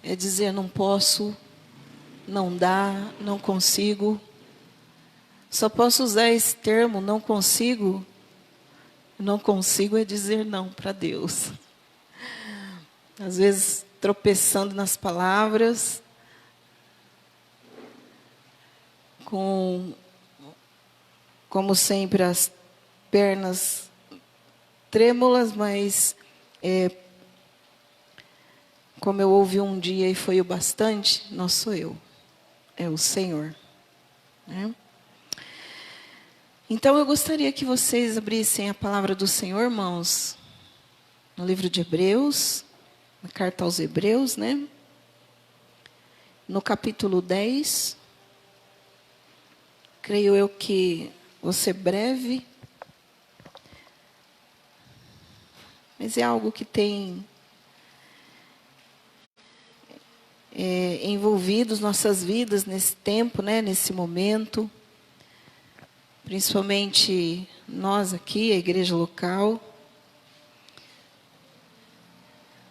é dizer não posso, não dá, não consigo. Só posso usar esse termo, não consigo. Não consigo é dizer não para Deus. Às vezes tropeçando nas palavras, como sempre, as pernas trêmulas, mas como eu ouvi um dia e foi o bastante, não sou eu, é o Senhor, né? Então eu gostaria que vocês abrissem a palavra do Senhor, irmãos, no livro de Hebreus, na carta aos Hebreus, né? No capítulo 10. Creio eu que vou ser breve, mas é algo que tem envolvido as nossas vidas nesse tempo, né, nesse momento, principalmente nós aqui, a igreja local,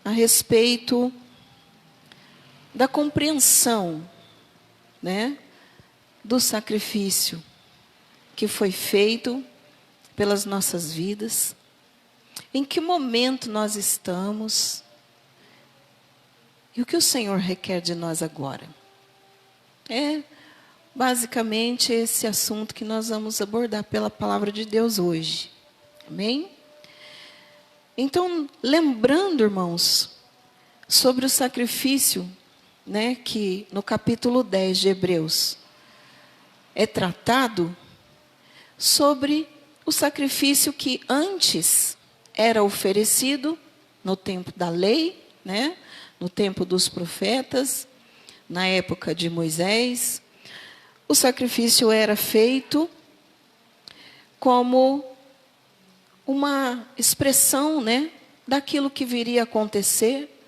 a respeito da compreensão, né, do sacrifício que foi feito pelas nossas vidas, em que momento nós estamos e o que o Senhor requer de nós agora. É basicamente esse assunto que nós vamos abordar pela palavra de Deus hoje. Amém? Então, lembrando, irmãos, sobre o sacrifício, né, que no capítulo 10 de Hebreus é tratado sobre o sacrifício que antes era oferecido no tempo da lei, né, no tempo dos profetas, na época de Moisés. O sacrifício era feito como uma expressão, né, daquilo que viria a acontecer,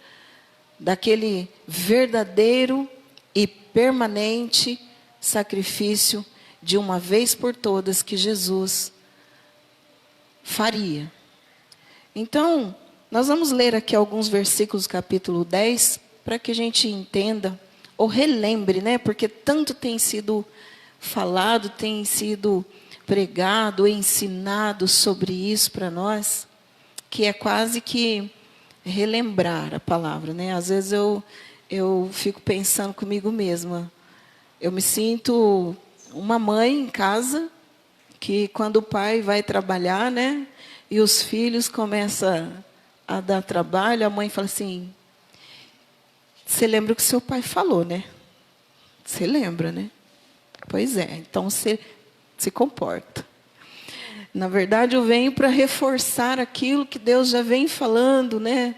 daquele verdadeiro e permanente sacrifício de uma vez por todas que Jesus faria. Então, nós vamos ler aqui alguns versículos do capítulo 10, para que a gente entenda, ou relembre, né? Porque tanto tem sido falado, tem sido pregado, ensinado sobre isso para nós, que é quase que relembrar a palavra, né? Às vezes eu fico pensando comigo mesma. Eu me sinto uma mãe em casa, que quando o pai vai trabalhar, né, e os filhos começam a dar trabalho, a mãe fala assim: você lembra o que seu pai falou, né? Você lembra, né? Pois é, então você se comporta. Na verdade, eu venho para reforçar aquilo que Deus já vem falando, né,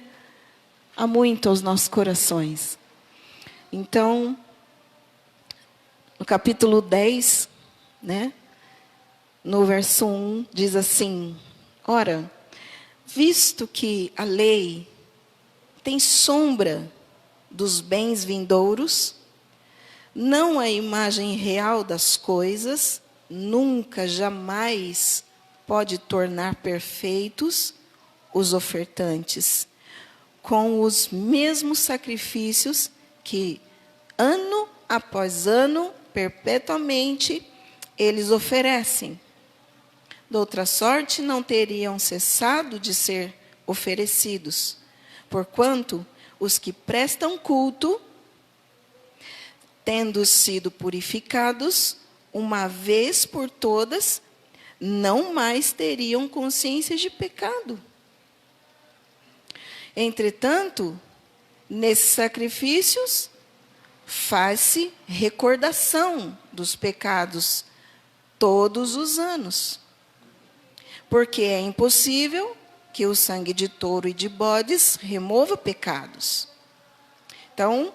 há muito aos nossos corações. Então, no capítulo 10, né, no verso 1, diz assim: ora, visto que a lei tem sombra dos bens vindouros, não a imagem real das coisas, nunca, jamais pode tornar perfeitos os ofertantes, com os mesmos sacrifícios que, ano após ano, perpetuamente, eles oferecem. De outra sorte, não teriam cessado de ser oferecidos, porquanto os que prestam culto, tendo sido purificados uma vez por todas, não mais teriam consciência de pecado. Entretanto, nesses sacrifícios, faz-se recordação dos pecados todos os anos, porque é impossível que o sangue de touro e de bodes remova pecados. Então,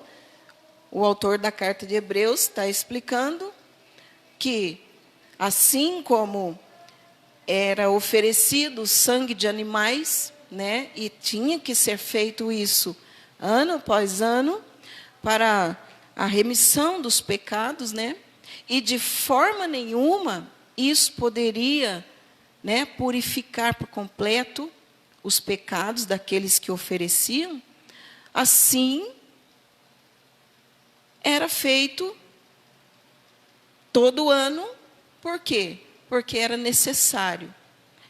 o autor da carta de Hebreus está explicando que, assim como era oferecido o sangue de animais, né, e tinha que ser feito isso ano após ano, para a remissão dos pecados, né, e de forma nenhuma isso poderia, né, purificar por completo os pecados daqueles que ofereciam. Assim, era feito todo ano. Por quê? Porque era necessário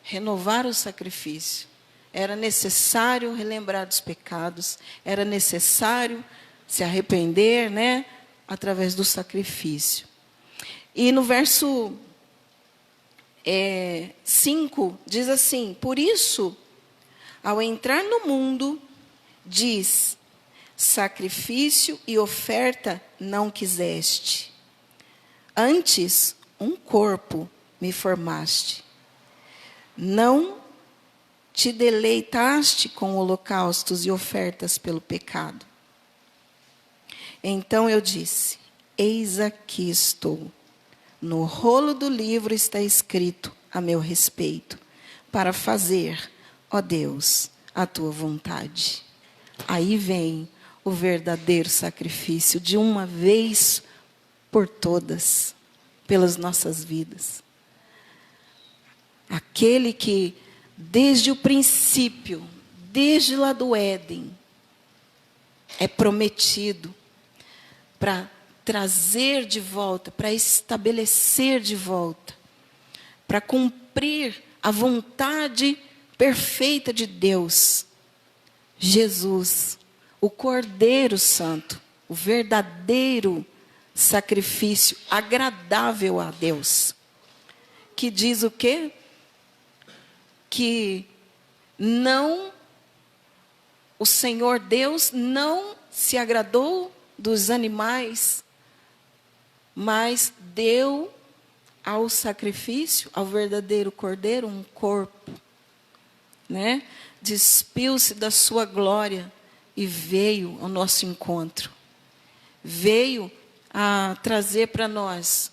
renovar o sacrifício. Era necessário relembrar dos pecados. Era necessário se arrepender, né? Através do sacrifício. E no verso 5, diz assim: por isso, ao entrar no mundo, diz: sacrifício e oferta não quiseste. Antes, um corpo me formaste. Não te deleitaste com holocaustos e ofertas pelo pecado. Então eu disse: eis aqui estou. No rolo do livro está escrito a meu respeito, para fazer, ó Deus, a tua vontade. Aí vem o verdadeiro sacrifício, de uma vez por todas, pelas nossas vidas. Aquele que, desde o princípio, desde lá do Éden, é prometido para trazer de volta, para estabelecer de volta, para cumprir a vontade perfeita de Deus. Jesus, o Cordeiro Santo, o verdadeiro sacrifício agradável a Deus. Que diz o quê? Que não, o Senhor Deus não se agradou dos animais, mas deu ao sacrifício, ao verdadeiro cordeiro, um corpo, né? Despiu-se da sua glória e veio ao nosso encontro. Veio a trazer para nós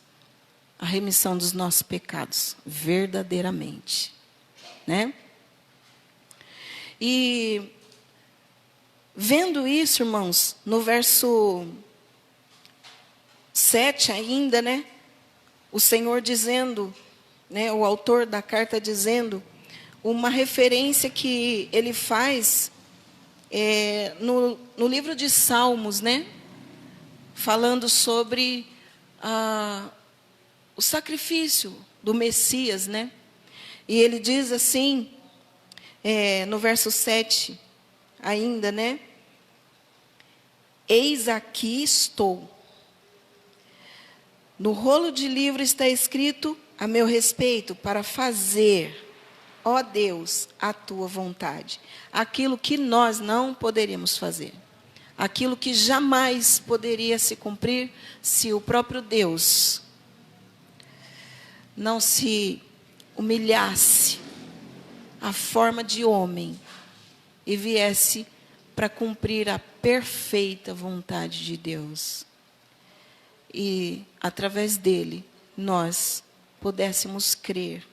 a remissão dos nossos pecados, verdadeiramente, né? E vendo isso, irmãos, no verso 7 ainda, né? O Senhor dizendo, né? O autor da carta dizendo, uma referência que ele faz no livro de Salmos, né? Falando sobre o sacrifício do Messias, né? E ele diz assim, no verso 7 ainda, né? Eis aqui estou. No rolo de livro está escrito a meu respeito, para fazer, ó Deus, a tua vontade. Aquilo que nós não poderíamos fazer. Aquilo que jamais poderia se cumprir se o próprio Deus não se humilhasse à forma de homem e viesse para cumprir a perfeita vontade de Deus. E, através dele, nós pudéssemos crer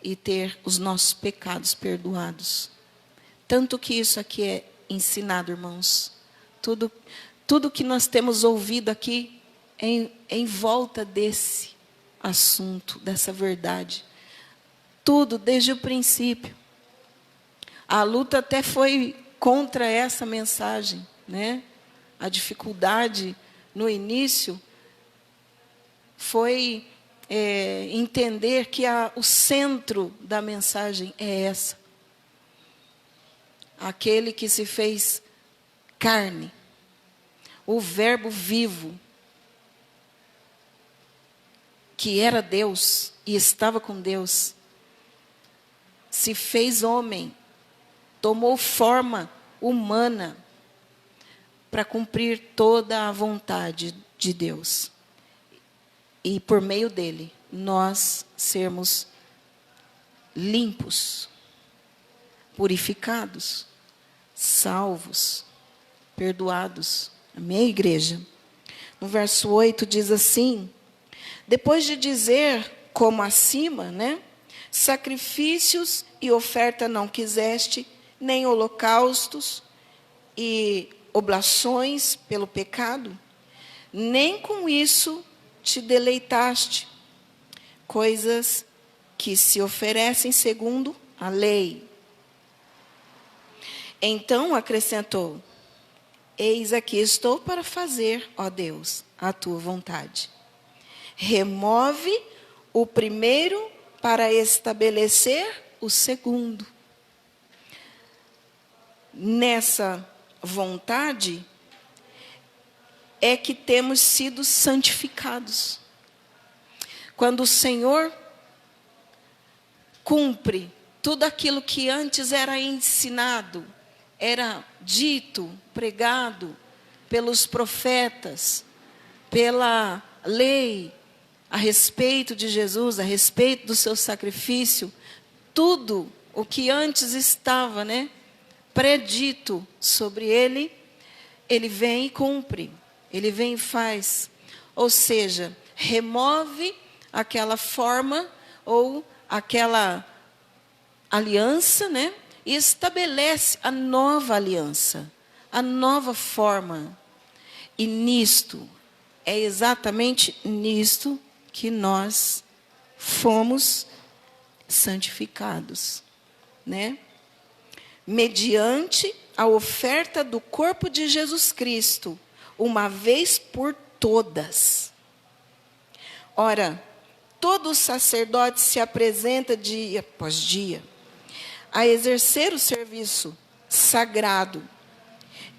e ter os nossos pecados perdoados. Tanto que isso aqui é ensinado, irmãos. Tudo que nós temos ouvido aqui é em volta desse assunto, dessa verdade. Tudo, desde o princípio. A luta até foi contra essa mensagem, né? A dificuldade no início foi entender que o centro da mensagem é essa. Aquele que se fez carne, o verbo vivo, que era Deus e estava com Deus, se fez homem, tomou forma humana para cumprir toda a vontade de Deus. E por meio dele, nós sermos limpos, purificados, salvos, perdoados. Amém, igreja? No verso 8 diz assim, depois de dizer, como acima, né? Sacrifícios e oferta não quiseste, nem holocaustos e oblações pelo pecado, nem com isso te deleitaste, coisas que se oferecem segundo a lei. Então acrescentou, Eis aqui estou para fazer, ó Deus, a tua vontade. Remove o primeiro para estabelecer o segundo. Nessa vontade é que temos sido santificados. Quando o Senhor cumpre tudo aquilo que antes era ensinado, era dito, pregado pelos profetas, pela lei, a respeito de Jesus, a respeito do seu sacrifício, tudo o que antes estava, predito sobre ele, ele vem e cumpre, ele vem e faz. Ou seja, remove aquela forma ou aquela aliança, e estabelece a nova aliança, a nova forma. E nisto, é exatamente nisto que nós fomos santificados, mediante a oferta do corpo de Jesus Cristo, uma vez por todas. Ora, todo sacerdote se apresenta dia após dia a exercer o serviço sagrado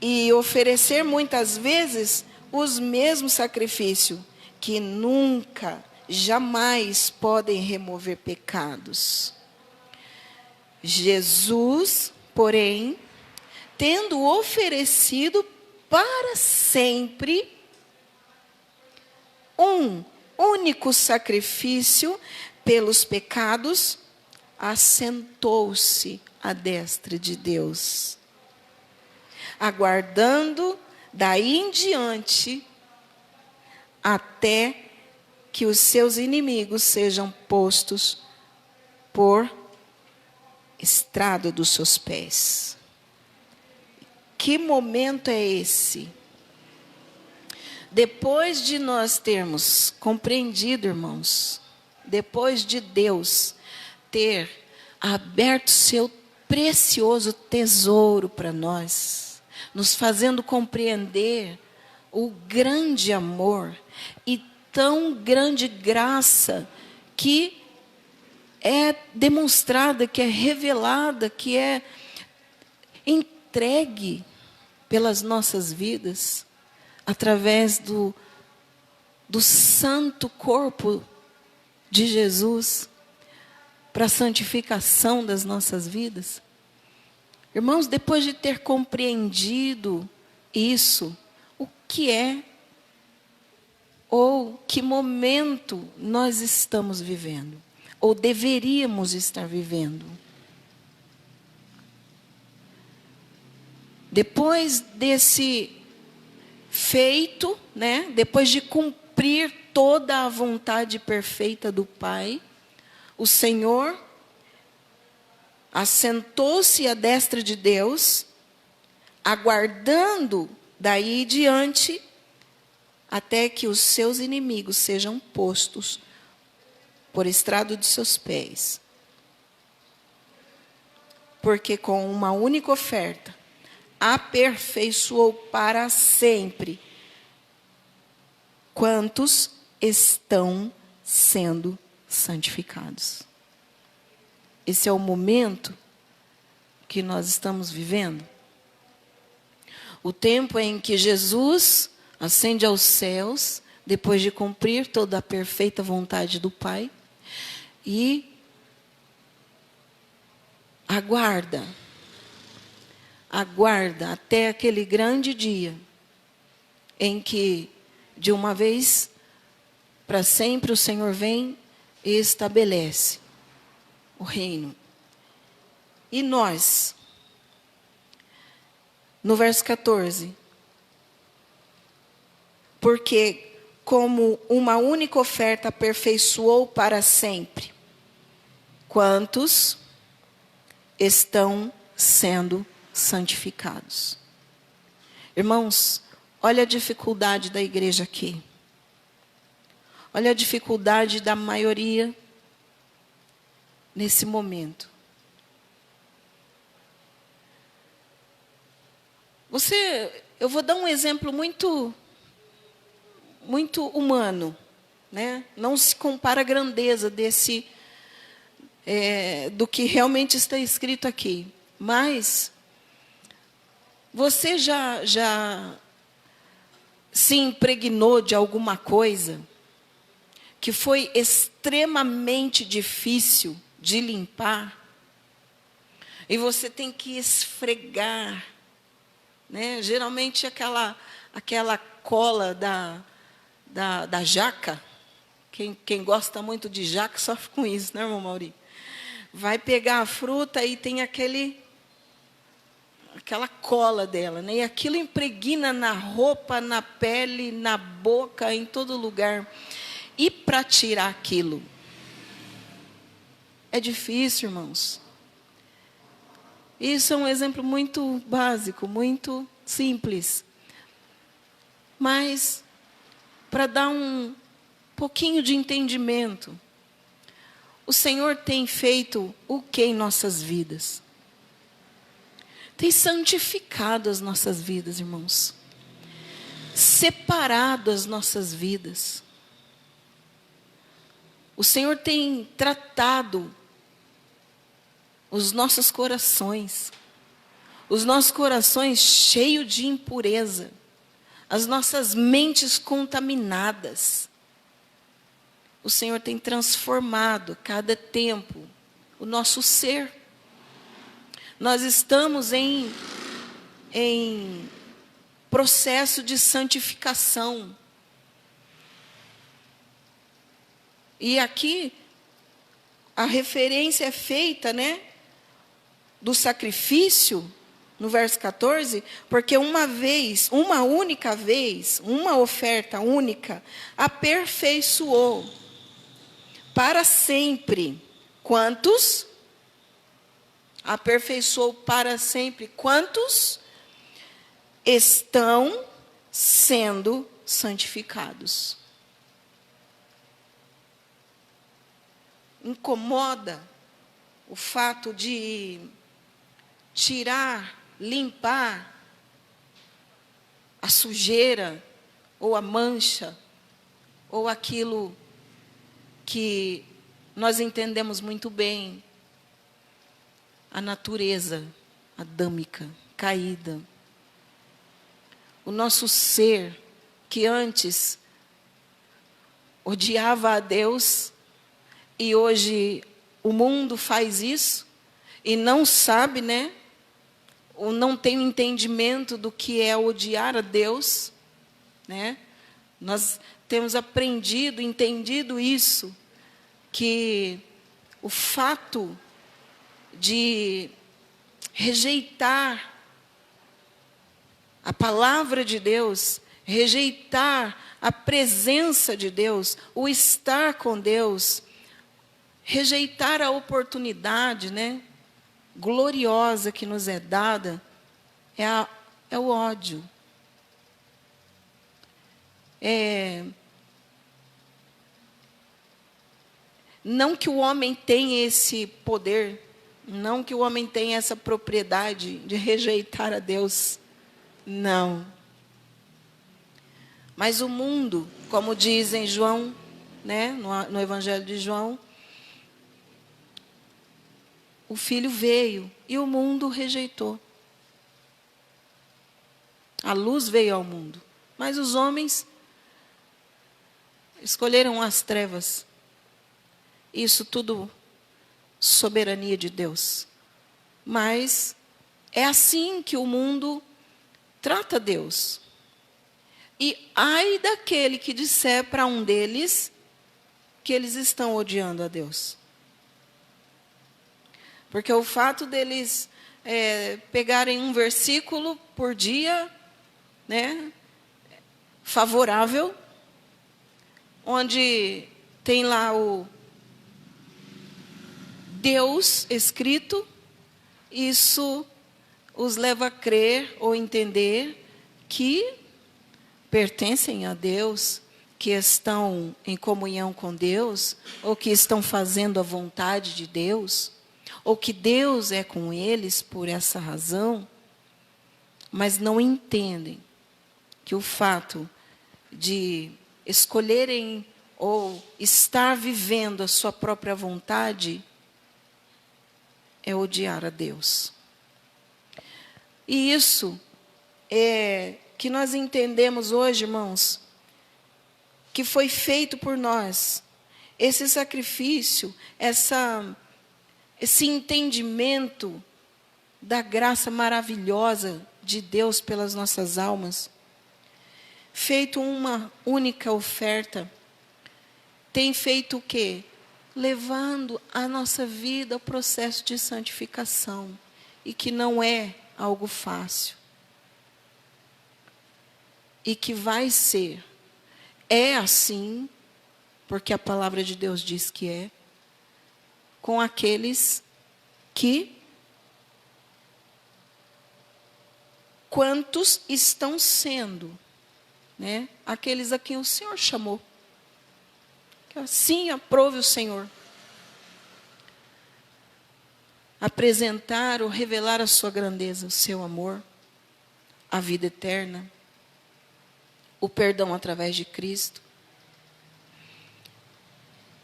e oferecer muitas vezes os mesmos sacrifícios, que nunca, jamais podem remover pecados. Jesus, porém, tendo oferecido para sempre um único sacrifício pelos pecados, assentou-se à destra de Deus, aguardando daí em diante até que os seus inimigos sejam postos por estrado dos seus pés. Que momento é esse? Depois de nós termos compreendido, irmãos, depois de Deus ter aberto seu precioso tesouro para nós, nos fazendo compreender o grande amor e tão grande graça que é demonstrada, que é revelada, que é entregue pelas nossas vidas, através do santo corpo de Jesus, para a santificação das nossas vidas. Irmãos, depois de ter compreendido isso, o que é ou que momento nós estamos vivendo, ou deveríamos estar vivendo? Depois desse feito, depois de cumprir toda a vontade perfeita do Pai, o Senhor assentou-se à destra de Deus, aguardando daí em diante até que os seus inimigos sejam postos por estrado de seus pés. Porque com uma única oferta aperfeiçoou para sempre quantos estão sendo santificados. Esse é o momento que nós estamos vivendo. O tempo em que Jesus ascende aos céus, depois de cumprir toda a perfeita vontade do Pai, e aguarda até aquele grande dia em que, de uma vez para sempre, o Senhor vem e estabelece o reino. E nós, no verso 14, porque como uma única oferta aperfeiçoou para sempre, quantos estão sendo santificados. Irmãos, olha a dificuldade da igreja aqui. Olha a dificuldade da maioria nesse momento. eu vou dar um exemplo muito humano, né? Não se compara a grandeza do que realmente está escrito aqui. Mas você já se impregnou de alguma coisa que foi extremamente difícil de limpar, e você tem que esfregar, né? Geralmente aquela cola da jaca, quem gosta muito de jaca sofre com isso, né, irmão Mauri? Vai pegar a fruta e tem aquela cola dela, né? E aquilo impregna na roupa, na pele, na boca, em todo lugar. E para tirar aquilo é difícil, irmãos. Isso é um exemplo muito básico, muito simples. Mas, para dar um pouquinho de entendimento, o Senhor tem feito o que em nossas vidas? Tem santificado as nossas vidas, irmãos. Separado as nossas vidas. O Senhor tem tratado os nossos corações cheios de impureza, as nossas mentes contaminadas. O Senhor tem transformado cada tempo o nosso ser. Nós estamos em processo de santificação. E aqui a referência é feita, né, do sacrifício, no verso 14, porque uma única vez, uma oferta única, aperfeiçoou para sempre. Quantos? Aperfeiçoou para sempre. Quantos estão sendo santificados? Incomoda o fato de tirar, limpar a sujeira, ou a mancha, ou aquilo que nós entendemos muito bem, a natureza adâmica, caída. O nosso ser, que antes odiava a Deus, e hoje o mundo faz isso, e não sabe, né? Ou não tem o entendimento do que é odiar a Deus, né? Nós temos aprendido, entendido isso, que o fato de rejeitar a palavra de Deus, rejeitar a presença de Deus, o estar com Deus, rejeitar a oportunidade, né, gloriosa que nos é dada, é o ódio. Não que o homem tenha esse poder, não que o homem tenha essa propriedade de rejeitar a Deus, não. Mas o mundo, como diz em João, né, no Evangelho de João, o Filho veio e o mundo o rejeitou. A luz veio ao mundo, mas os homens escolheram as trevas. Isso tudo soberania de Deus. Mas é assim que o mundo trata Deus. E ai daquele que disser para um deles que eles estão odiando a Deus. Porque o fato deles pegarem um versículo por dia, né, favorável, onde tem lá o Deus escrito, isso os leva a crer ou entender que pertencem a Deus, que estão em comunhão com Deus, ou que estão fazendo a vontade de Deus, ou que Deus é com eles por essa razão, mas não entendem que o fato de escolherem ou estar vivendo a sua própria vontade é odiar a Deus. E isso é que nós entendemos hoje, irmãos, que foi feito por nós. Esse sacrifício, esse entendimento da graça maravilhosa de Deus pelas nossas almas, feito uma única oferta, tem feito o quê? Levando a nossa vida ao processo de santificação, e que não é algo fácil. E que vai ser. É assim, porque a palavra de Deus diz que é, com aqueles que, quantos estão sendo, né? Aqueles a quem o Senhor chamou. Que assim aprove o Senhor. Apresentar ou revelar a sua grandeza, o seu amor, a vida eterna, o perdão através de Cristo.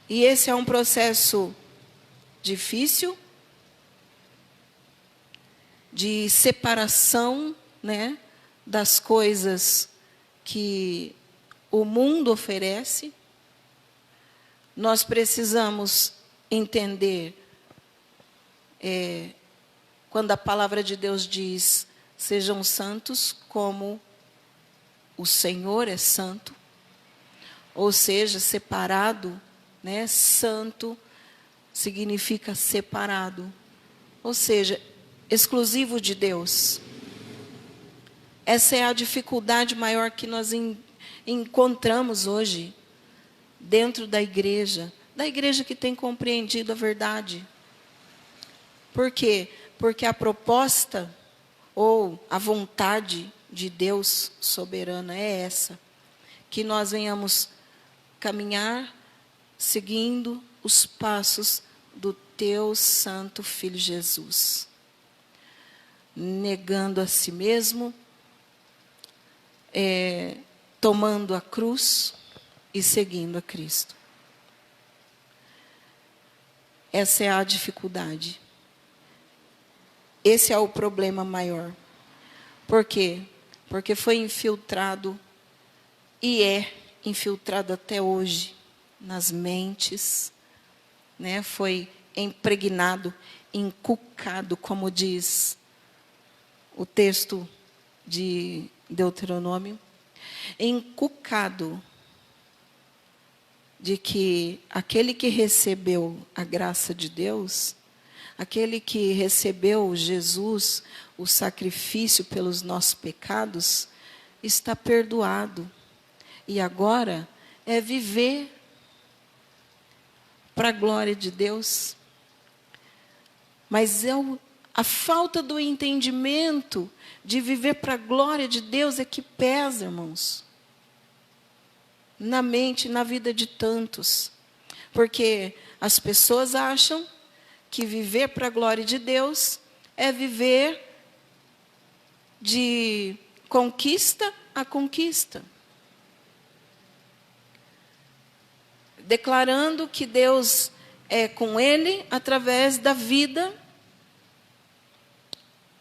E esse é um processo difícil, de separação, né, das coisas que o mundo oferece. Nós precisamos entender, quando a palavra de Deus diz, sejam santos como o Senhor é santo, ou seja, separado, né? Santo significa separado, ou seja, exclusivo de Deus. Essa é a dificuldade maior que nós encontramos hoje dentro da igreja que tem compreendido a verdade. Por quê? Porque a proposta ou a vontade de Deus soberana é essa, que nós venhamos caminhar seguindo os passos do teu santo Filho Jesus, negando a si mesmo, tomando a cruz e seguindo a Cristo. Essa é a dificuldade. Esse é o problema maior. Por quê? Porque foi infiltrado e é infiltrado até hoje nas mentes, né? Foi impregnado, encucado, como diz o texto de Deuteronômio, encucado de que aquele que recebeu a graça de Deus, aquele que recebeu Jesus, o sacrifício pelos nossos pecados, está perdoado. E agora é viver para a glória de Deus. Mas a falta do entendimento de viver para a glória de Deus é que pesa, irmãos, na mente, na vida de tantos. Porque as pessoas acham que viver para a glória de Deus é viver de conquista a conquista, declarando que Deus é com ele através da vida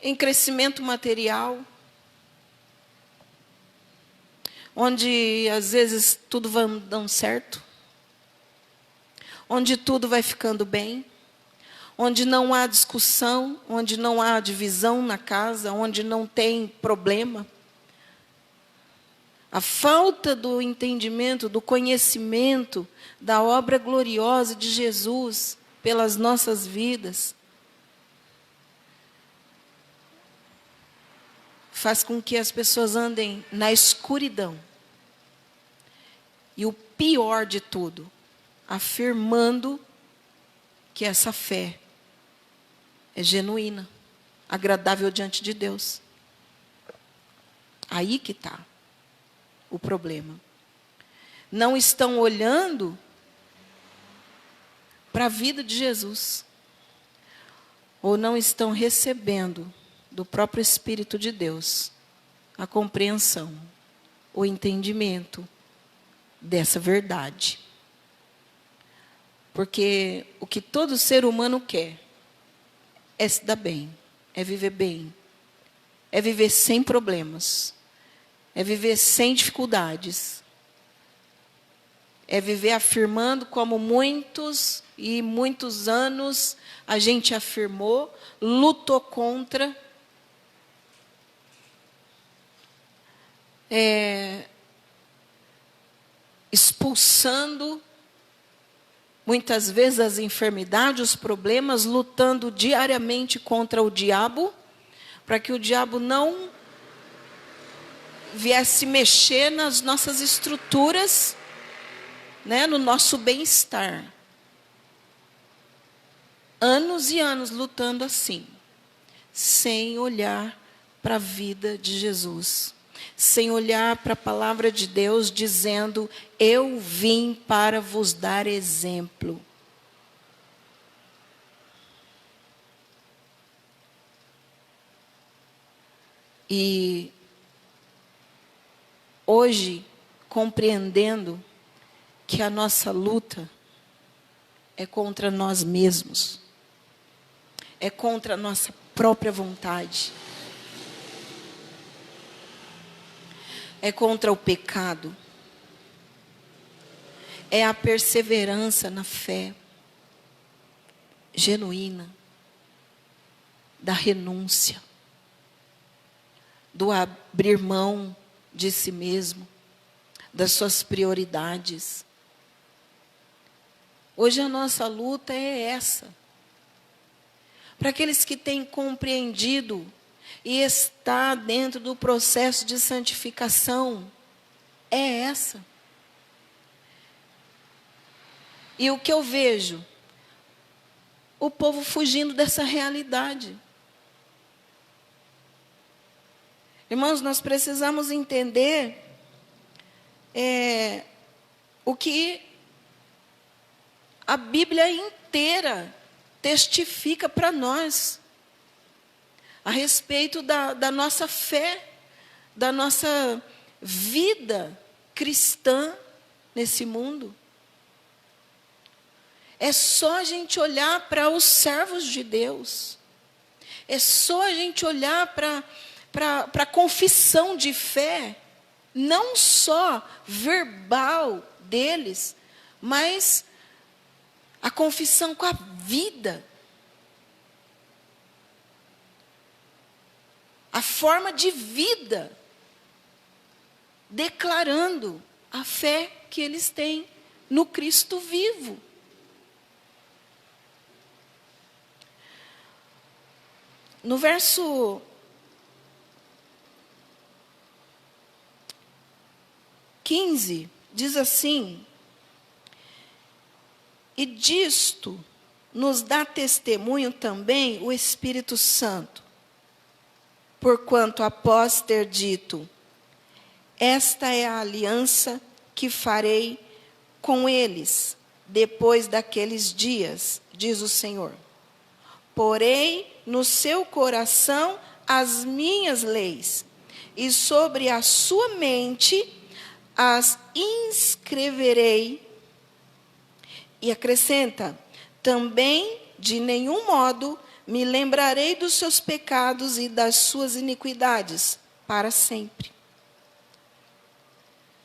em crescimento material, onde às vezes tudo vai dando certo, onde tudo vai ficando bem, onde não há discussão, onde não há divisão na casa, onde não tem problema. A falta do entendimento, do conhecimento da obra gloriosa de Jesus pelas nossas vidas faz com que as pessoas andem na escuridão. E o pior de tudo, afirmando que essa fé é genuína, agradável diante de Deus. Aí que está o problema. Não estão olhando para a vida de Jesus, ou não estão recebendo do próprio Espírito de Deus a compreensão o entendimento dessa verdade. Porque o que todo ser humano quer é se dar bem, é viver sem problemas, é viver sem dificuldades, é viver afirmando como muitos e muitos anos a gente afirmou, lutou contra, expulsando muitas vezes as enfermidades, os problemas, lutando diariamente contra o diabo, para que o diabo não viesse mexer nas nossas estruturas, né, no nosso bem-estar. Anos e anos lutando assim, sem olhar para a vida de Jesus, sem olhar para a palavra de Deus, dizendo: eu vim para vos dar exemplo. E hoje, compreendendo que a nossa luta é contra nós mesmos, é contra a nossa própria vontade, é contra o pecado, é a perseverança na fé genuína, da renúncia, do abrir mão de si mesmo, das suas prioridades. Hoje a nossa luta é essa. Para aqueles que têm compreendido e está dentro do processo de santificação, é essa. E o que eu vejo? O povo fugindo dessa realidade. Irmãos, nós precisamos entender o que a Bíblia inteira testifica para nós a respeito da nossa fé, da nossa vida cristã nesse mundo. É só a gente olhar para os servos de Deus. É só a gente olhar para a confissão de fé, não só verbal deles, mas a confissão com a vida. A forma de vida, declarando a fé que eles têm no Cristo vivo. No verso 15, diz assim: e disto nos dá testemunho também o Espírito Santo, porquanto após ter dito: esta é a aliança que farei com eles depois daqueles dias, diz o Senhor. Porei no seu coração as minhas leis, e sobre a sua mente as inscreverei. E acrescenta: também de nenhum modo me lembrarei dos seus pecados e das suas iniquidades para sempre.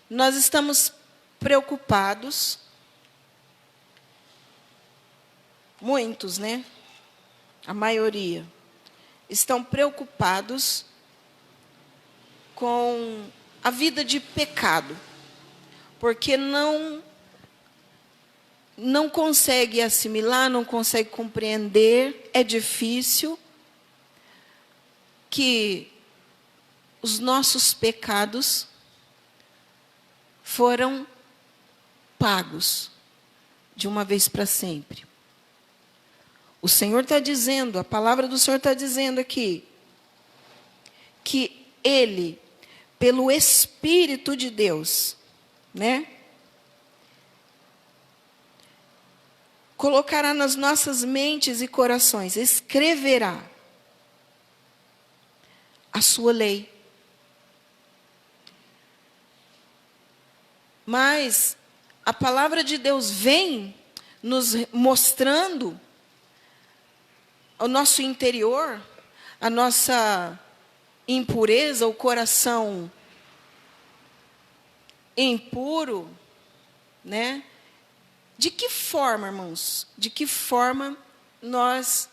Nós estamos preocupados, muitos, né? A maioria estão preocupados com a vida de pecado, porque não consegue assimilar, não consegue compreender, é difícil que os nossos pecados foram pagos de uma vez para sempre. O Senhor está dizendo, a palavra do Senhor está dizendo aqui, que Ele, pelo Espírito de Deus, né, colocará nas nossas mentes e corações, escreverá a sua lei. Mas a palavra de Deus vem nos mostrando o nosso interior, a nossa impureza, o coração impuro, né? De que forma, irmãos? De que forma nós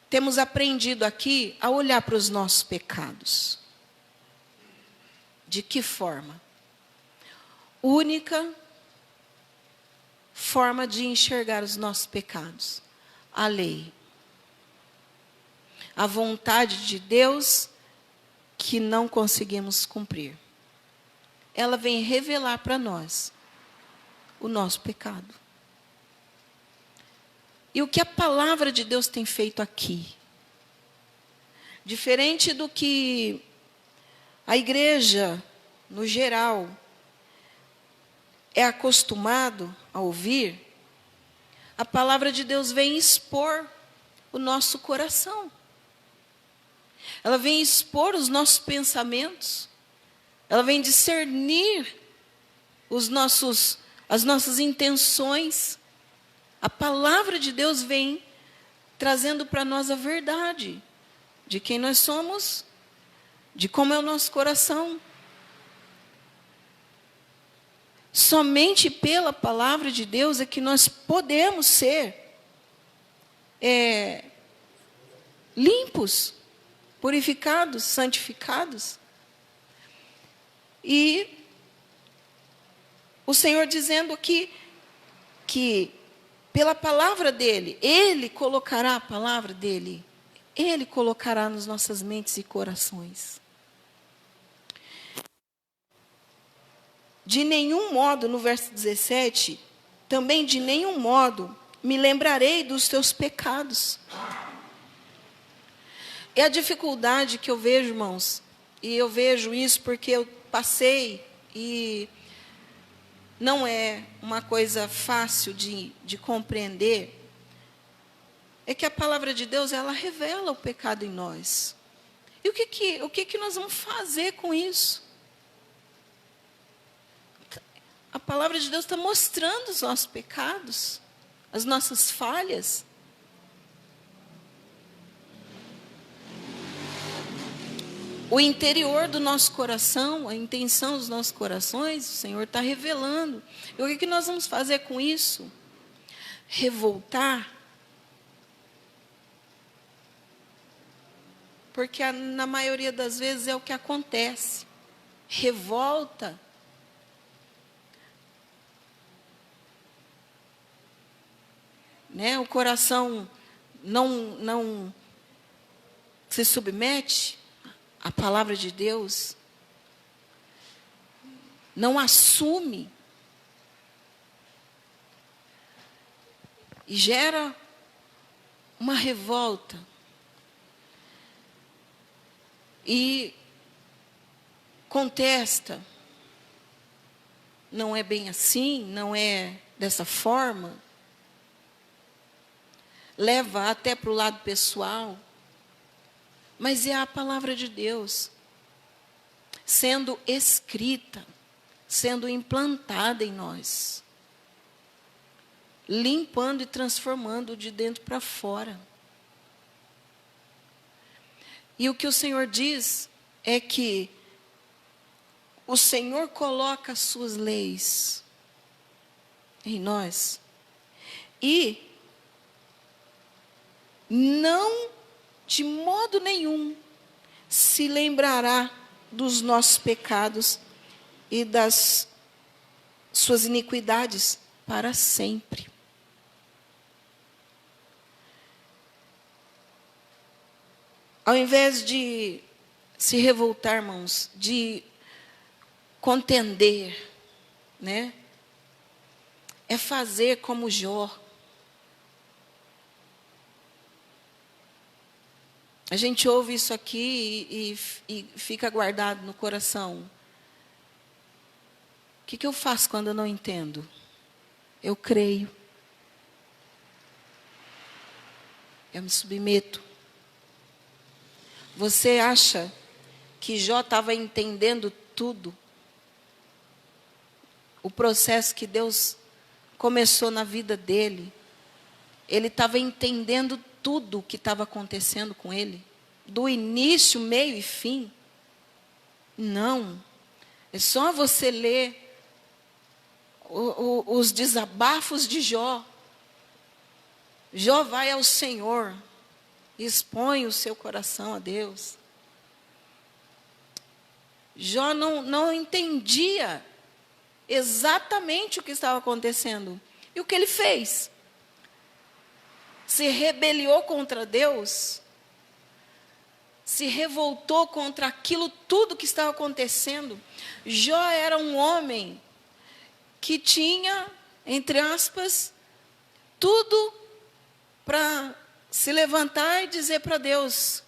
temos aprendido aqui a olhar para os nossos pecados? De que forma? Única forma de enxergar os nossos pecados: a lei. A vontade de Deus que não conseguimos cumprir. Ela vem revelar para nós o nosso pecado. E o que a palavra de Deus tem feito aqui? Diferente do que a igreja, no geral, é acostumado a ouvir, a palavra de Deus vem expor o nosso coração. Ela vem expor os nossos pensamentos. Ela vem discernir as nossas intenções. A palavra de Deus vem trazendo para nós a verdade de quem nós somos, de como é o nosso coração. Somente pela palavra de Deus é que nós podemos ser limpos, purificados, santificados. E o Senhor dizendo aqui que pela palavra dEle, Ele colocará a palavra dEle, Ele colocará nas nossas mentes e corações. De nenhum modo, no verso 17, também de nenhum modo me lembrarei dos teus pecados. É a dificuldade que eu vejo, irmãos, e eu vejo isso porque eu passei e não é uma coisa fácil de compreender, é que a palavra de Deus, ela revela o pecado em nós. E o que nós vamos fazer com isso? A palavra de Deus está mostrando os nossos pecados, as nossas falhas. O interior do nosso coração, a intenção dos nossos corações, o Senhor está revelando. E o que nós vamos fazer com isso? Revoltar? Porque na maioria das vezes é o que acontece. Revolta. Né? O coração não se submete à palavra de Deus, não assume, e gera uma revolta. E contesta. Não é bem assim, não é dessa forma. Leva até para o lado pessoal. Mas é a palavra de Deus sendo escrita, sendo implantada em nós, limpando e transformando de dentro para fora. E o que o Senhor diz é que o Senhor coloca as suas leis em nós e não de modo nenhum se lembrará dos nossos pecados e das suas iniquidades para sempre. Ao invés de se revoltar, irmãos, de contender, né? É fazer como Jó. A gente ouve isso aqui e fica guardado no coração. O que eu faço quando eu não entendo? Eu creio. Eu me submeto. Você acha que Jó estava entendendo tudo? o processo que Deus começou na vida dele, ele estava entendendo tudo o que estava acontecendo com ele, do início, meio e fim. Não, é só você ler os desabafos de Jó. Jó vai ao Senhor, expõe o seu coração a Deus. Jó não entendia exatamente o que estava acontecendo. E o que ele fez? Se rebeliou contra Deus, se revoltou contra aquilo tudo que estava acontecendo. Jó era um homem que tinha, entre aspas, tudo para se levantar e dizer para Deus: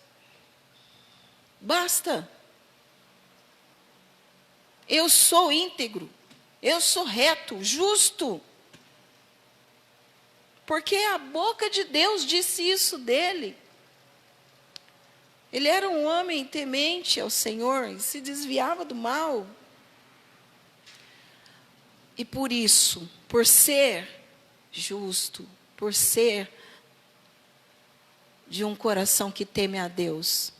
basta, eu sou íntegro, eu sou reto, justo. Porque a boca de Deus disse isso dele. Ele era um homem temente ao Senhor e se desviava do mal. E por isso, por ser justo, por ser de um coração que teme a Deus,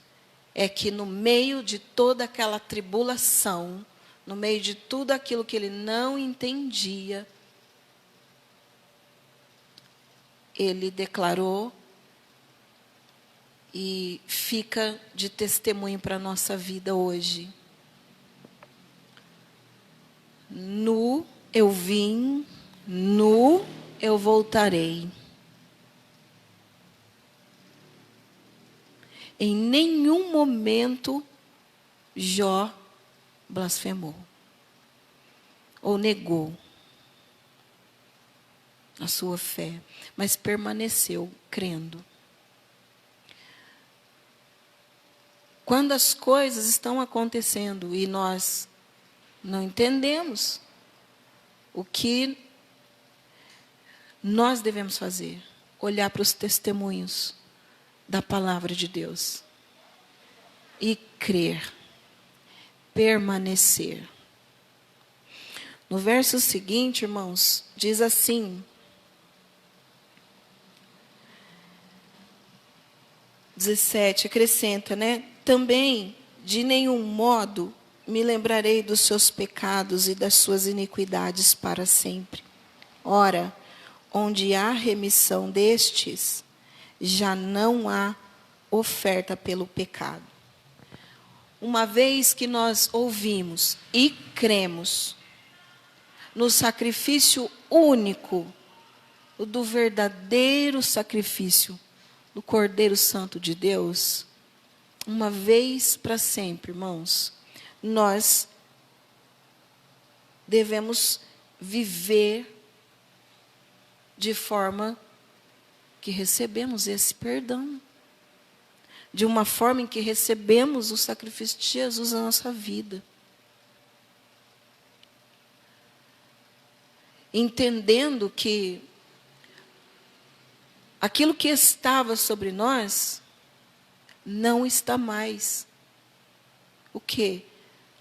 é que no meio de toda aquela tribulação, no meio de tudo aquilo que ele não entendia, ele declarou e fica de testemunho para a nossa vida hoje. Nu eu vim, nu eu voltarei. Em nenhum momento Jó blasfemou ou negou a sua fé, mas permaneceu crendo. Quando as coisas estão acontecendo e nós não entendemos, o que nós devemos fazer? Olhar para os testemunhos da palavra de Deus e crer, permanecer. No verso seguinte, irmãos, diz assim: 17, acrescenta, né? Também, de nenhum modo, me lembrarei dos seus pecados e das suas iniquidades para sempre. Ora, onde há remissão destes, já não há oferta pelo pecado. Uma vez que nós ouvimos e cremos no sacrifício único, do verdadeiro sacrifício do Cordeiro Santo de Deus, uma vez para sempre, irmãos, nós devemos viver de forma que recebemos esse perdão, de uma forma em que recebemos o sacrifício de Jesus na nossa vida, entendendo que aquilo que estava sobre nós não está mais. O quê?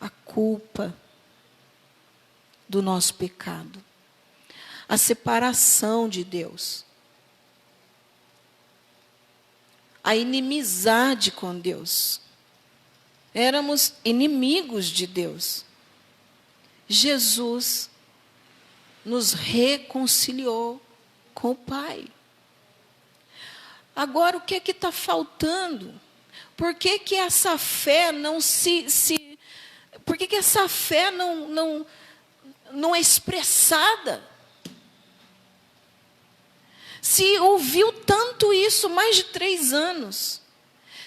A culpa do nosso pecado, a separação de Deus, a inimizade com Deus. Éramos inimigos de Deus. Jesus nos reconciliou com o Pai. Agora, o que é que está faltando? Por que que essa fé não por que que essa fé não é expressada? Se ouviu tanto isso, mais de 3 anos,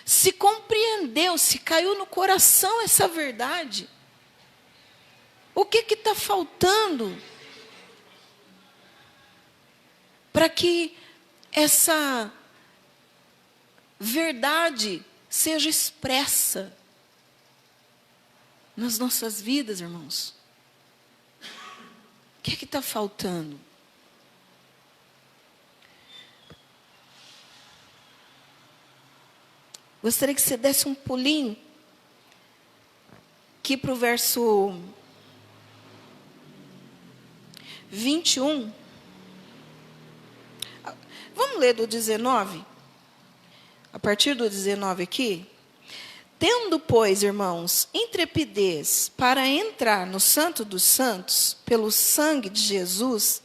se compreendeu, se caiu no coração essa verdade, o que está faltando para que essa verdade seja expressa nas nossas vidas, irmãos? O que está faltando? Gostaria que você desse um pulinho aqui para o verso 21. Vamos ler do 19? A partir do 19 aqui. Tendo, pois, irmãos, intrepidez para entrar no Santo dos Santos, pelo sangue de Jesus,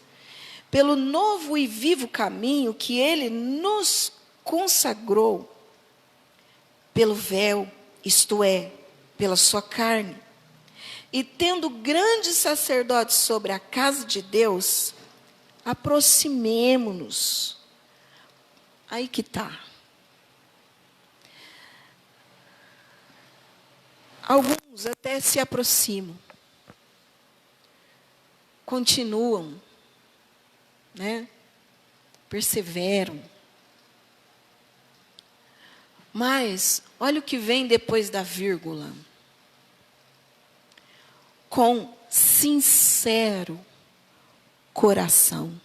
pelo novo e vivo caminho que Ele nos consagrou, pelo véu, isto é, pela sua carne, e tendo grande sacerdote sobre a casa de Deus, aproximemo-nos. Aí que está. Alguns até se aproximam, continuam, né? Perseveram. Mas, olha o que vem depois da vírgula. Com sincero coração.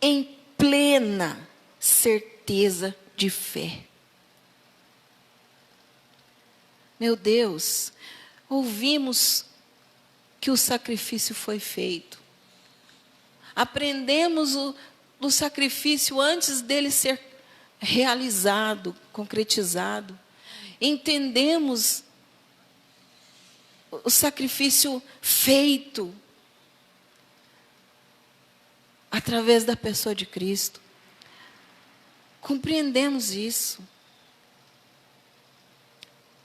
Em plena certeza de fé. Meu Deus, ouvimos que o sacrifício foi feito. Aprendemos do sacrifício antes dele ser realizado, concretizado. Entendemos o sacrifício feito através da pessoa de Cristo. Compreendemos isso.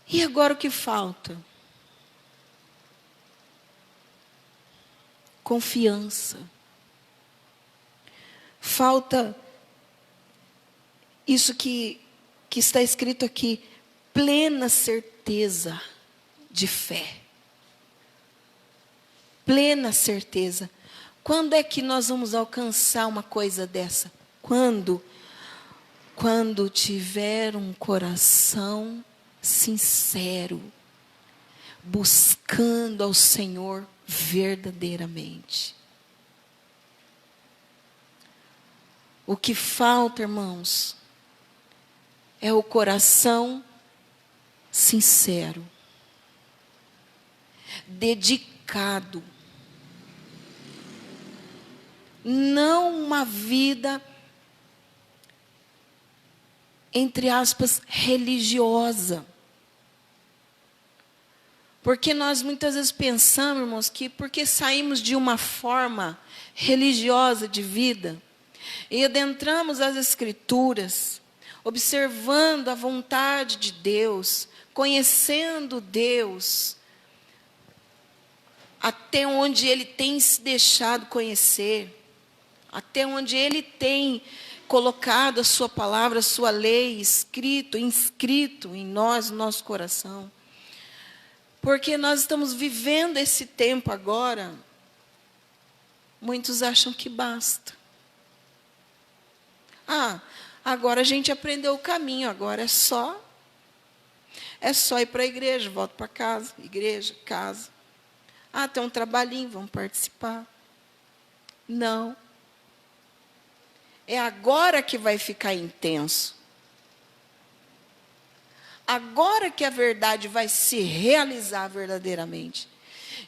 E agora o que falta? Confiança. Falta isso que está escrito aqui, plena certeza de fé. Plena certeza. Quando é que nós vamos alcançar uma coisa dessa? Quando tiver um coração sincero, buscando ao Senhor verdadeiramente. O que falta, irmãos, é o coração sincero, dedicado, não uma vida, entre aspas, religiosa. Porque nós muitas vezes pensamos, irmãos, que porque saímos de uma forma religiosa de vida, e adentramos as Escrituras, observando a vontade de Deus, conhecendo Deus, até onde Ele tem se deixado conhecer, até onde Ele tem colocado a sua palavra, a sua lei, inscrito em nós, no nosso coração. Porque nós estamos vivendo esse tempo agora, muitos acham que basta. Agora a gente aprendeu o caminho, agora é só ir para a igreja, volto para casa, igreja, casa. Tem um trabalhinho, vamos participar. Não. É agora que vai ficar intenso. Agora que a verdade vai se realizar verdadeiramente.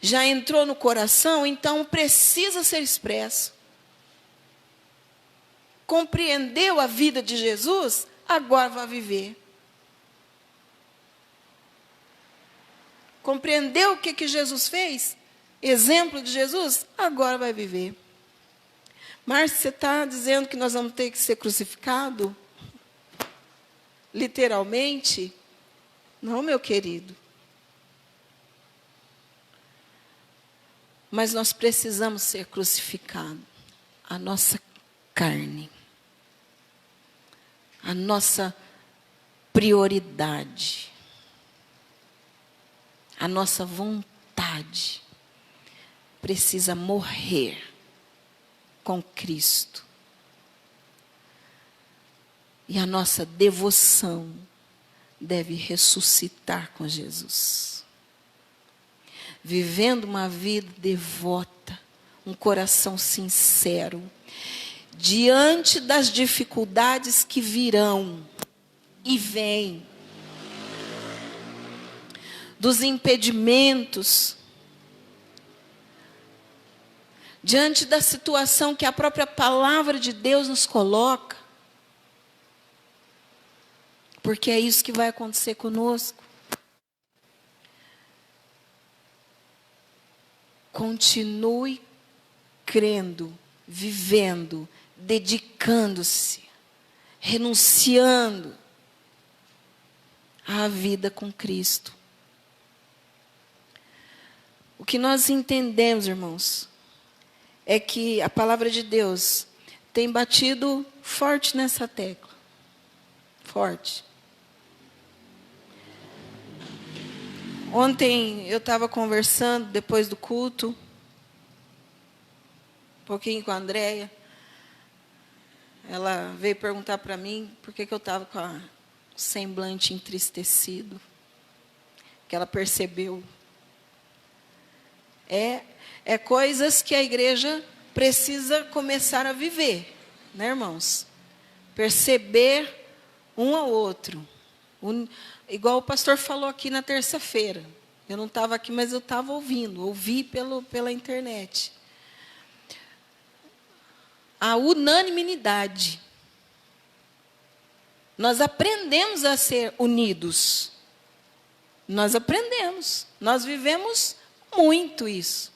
Já entrou no coração, então precisa ser expresso. Compreendeu a vida de Jesus? Agora vai viver. Compreendeu o que Jesus fez? Exemplo de Jesus? Agora vai viver. Márcia, você está dizendo que nós vamos ter que ser crucificados? Literalmente? Não, meu querido. Mas nós precisamos ser crucificados. A nossa carne. A nossa prioridade. A nossa vontade precisa morrer com Cristo. E a nossa devoção deve ressuscitar com Jesus. Vivendo uma vida devota, um coração sincero, diante das dificuldades que virão e vêm. dos impedimentos, diante da situação que a própria palavra de Deus nos coloca. Porque é isso que vai acontecer conosco. Continue crendo, vivendo, dedicando-se, renunciando à vida com Cristo. O que nós entendemos, irmãos, é que a palavra de Deus tem batido forte nessa tecla. Forte. Ontem eu estava conversando, depois do culto, um pouquinho com a Andréia. Ela veio perguntar para mim por que eu estava com o semblante entristecido. Que ela percebeu. É coisas que a igreja precisa começar a viver, né, irmãos? Perceber um ao outro. Igual o pastor falou aqui na terça-feira. Eu não estava aqui, mas eu estava ouvindo. Ouvi pela internet. A unanimidade. Nós aprendemos a ser unidos. Nós aprendemos. Nós vivemos muito isso.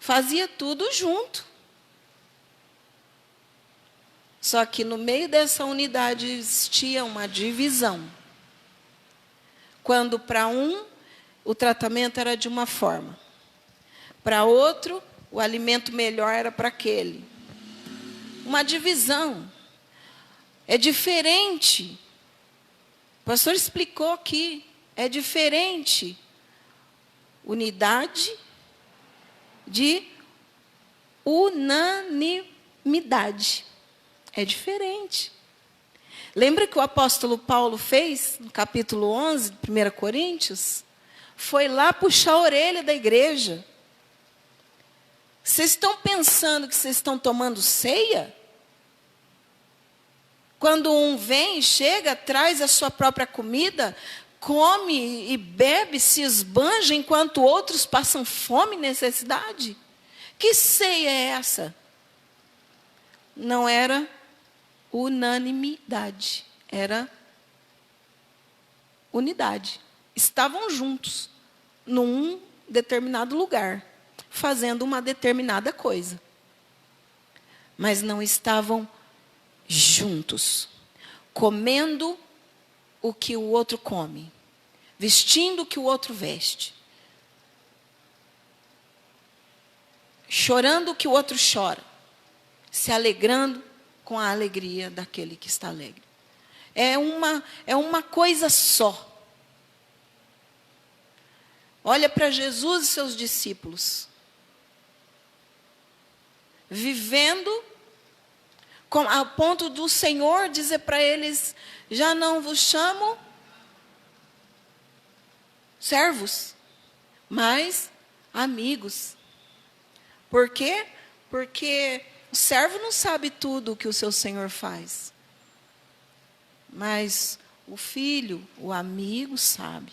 Fazia tudo junto. Só que no meio dessa unidade existia uma divisão. Quando para um, o tratamento era de uma forma. Para outro, o alimento melhor era para aquele. Uma divisão. É diferente. O pastor explicou aqui. É diferente. Unidade de unanimidade. É diferente. Lembra que o apóstolo Paulo fez, no capítulo 11, de 1 Coríntios? Foi lá puxar a orelha da igreja. Vocês estão pensando que vocês estão tomando ceia? Quando um vem, chega, traz a sua própria comida, come e bebe, se esbanja, enquanto outros passam fome e necessidade? Que ceia é essa? Não era unanimidade, era unidade. Estavam juntos, num determinado lugar, fazendo uma determinada coisa. Mas não estavam juntos, comendo o que o outro come, vestindo o que o outro veste, chorando o que o outro chora, se alegrando com a alegria daquele que está alegre. É uma coisa só. Olha para Jesus e seus discípulos. Vivendo a ponto do Senhor dizer para eles: já não vos chamo servos, mas amigos. Por quê? Porque o servo não sabe tudo o que o seu senhor faz. Mas o filho, o amigo, sabe.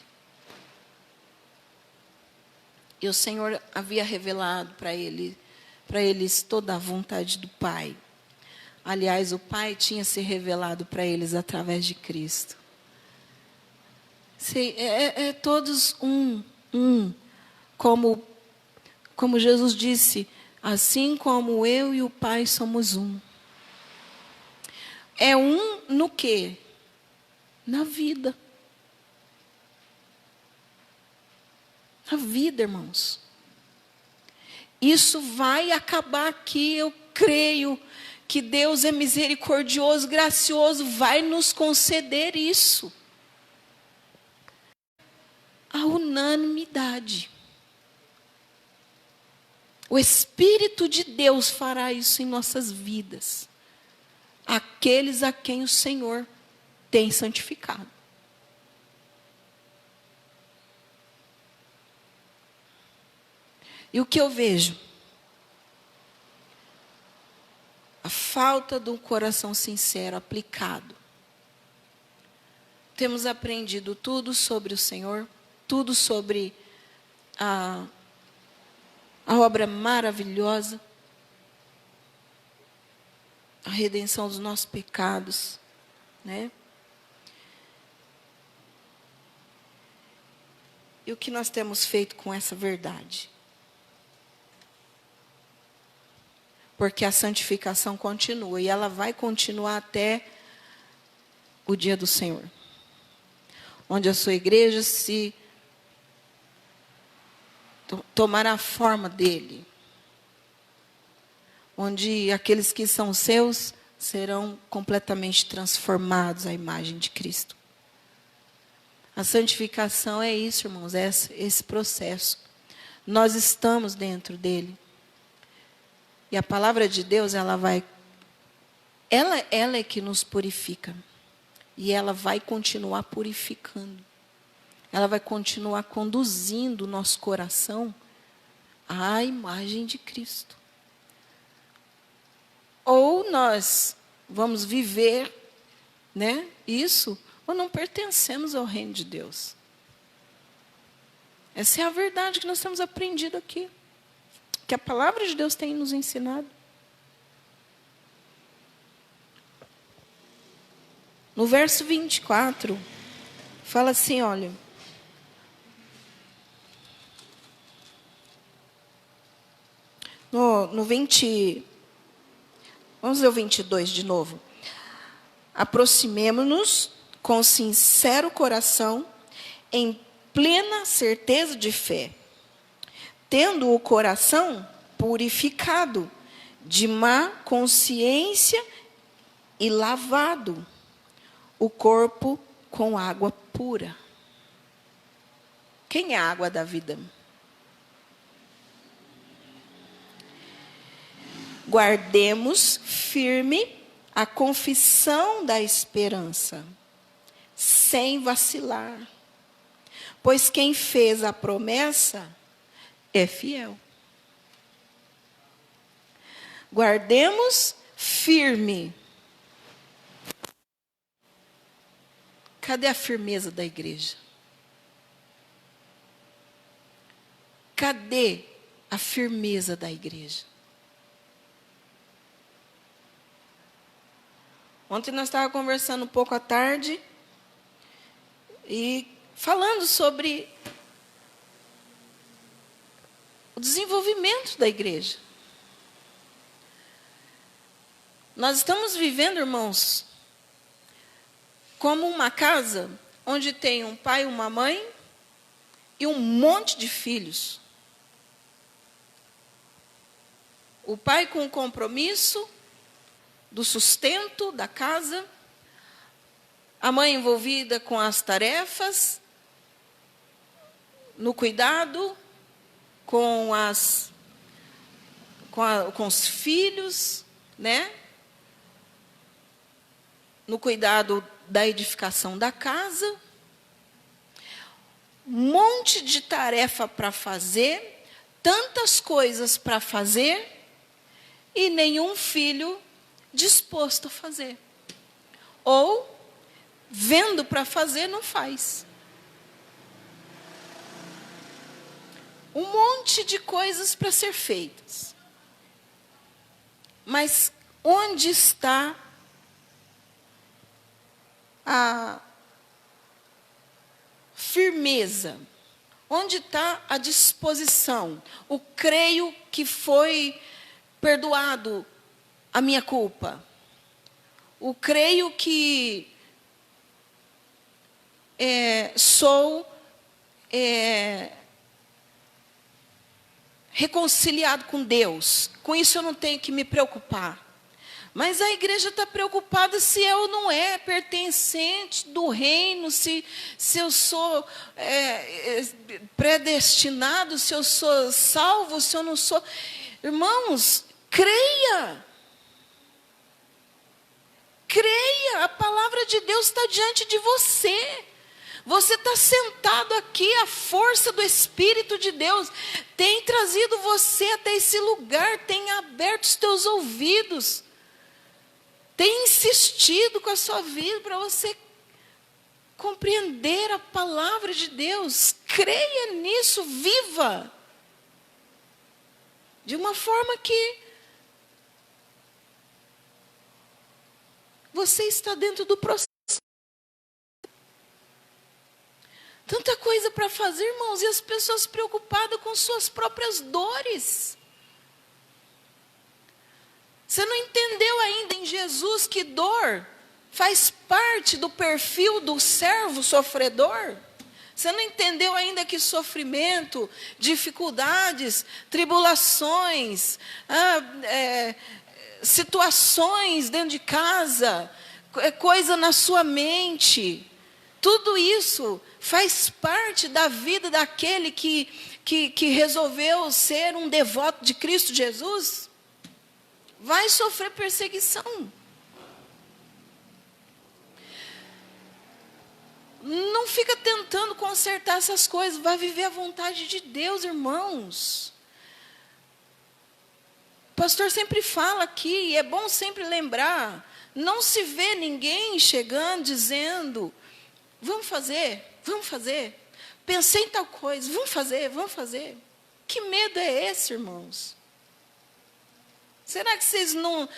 E o Senhor havia revelado para eles toda a vontade do Pai. Aliás, o Pai tinha se revelado para eles através de Cristo. Todos um. Como Jesus disse, assim como eu e o Pai somos um. É um no quê? Na vida. Na vida, irmãos. Isso vai acabar aqui, eu creio que Deus é misericordioso, gracioso, vai nos conceder isso. A unanimidade. O Espírito de Deus fará isso em nossas vidas. Aqueles a quem o Senhor tem santificado. E o que eu vejo? A falta de um coração sincero, aplicado. temos aprendido tudo sobre o Senhor, tudo sobre a obra maravilhosa, a redenção dos nossos pecados, né? E o que nós temos feito com essa verdade? Porque a santificação continua, e ela vai continuar até o dia do Senhor, onde a sua igreja se tomará a forma dele, onde aqueles que são seus serão completamente transformados à imagem de Cristo. A santificação é isso, irmãos, é esse processo. Nós estamos dentro dele. E a palavra de Deus, ela é que nos purifica. E ela vai continuar purificando. Ela vai continuar conduzindo o nosso coração à imagem de Cristo. Ou nós vamos viver, né, isso, ou não pertencemos ao reino de Deus. Essa é a verdade que nós temos aprendido aqui, que a palavra de Deus tem nos ensinado. No verso 24, fala assim, olha. No 20, vamos ler o 22 de novo. Aproximemo-nos com sincero coração, em plena certeza de fé, tendo o coração purificado de má consciência e lavado o corpo com água pura. Quem é a água da vida? Guardemos firme a confissão da esperança, sem vacilar. Pois quem fez a promessa é fiel. Guardemos firme. Cadê a firmeza da igreja? Cadê a firmeza da igreja? Ontem nós estávamos conversando um pouco à tarde e falando sobre o desenvolvimento da igreja. Nós estamos vivendo, irmãos, como uma casa onde tem um pai, uma mãe e um monte de filhos. O pai com o compromisso do sustento da casa, a mãe envolvida com as tarefas, no cuidado com os filhos, né? No cuidado da edificação da casa. Um monte de tarefa para fazer, tantas coisas para fazer, e nenhum filho disposto a fazer. Ou, vendo para fazer, não faz. Um monte de coisas para ser feitas. Mas onde está a firmeza? Onde está a disposição? O creio que foi perdoado a minha culpa. O creio que sou reconciliado com Deus. Com isso eu não tenho que me preocupar. Mas a igreja está preocupada se eu não é pertencente do reino, se eu sou predestinado, se eu sou salvo, se eu não sou. Irmãos, creia. Creia, a palavra de Deus está diante de você. Você está sentado aqui, a força do Espírito de Deus tem trazido você até esse lugar, tem aberto os teus ouvidos, tem insistido com a sua vida para você compreender a palavra de Deus. Creia nisso, viva. De uma forma que você está dentro do processo. Tanta coisa para fazer, irmãos, e as pessoas preocupadas com suas próprias dores. Você não entendeu ainda em Jesus que dor faz parte do perfil do servo sofredor? Você não entendeu ainda que sofrimento, dificuldades, tribulações, situações dentro de casa, coisa na sua mente, tudo isso faz parte da vida daquele que resolveu ser um devoto de Cristo Jesus? Vai sofrer perseguição. Não fica tentando consertar essas coisas, vai viver a vontade de Deus, irmãos. O pastor sempre fala aqui, e é bom sempre lembrar, não se vê ninguém chegando dizendo, vamos fazer, pensei em tal coisa, vamos fazer. Que medo é esse, irmãos? Será que vocês não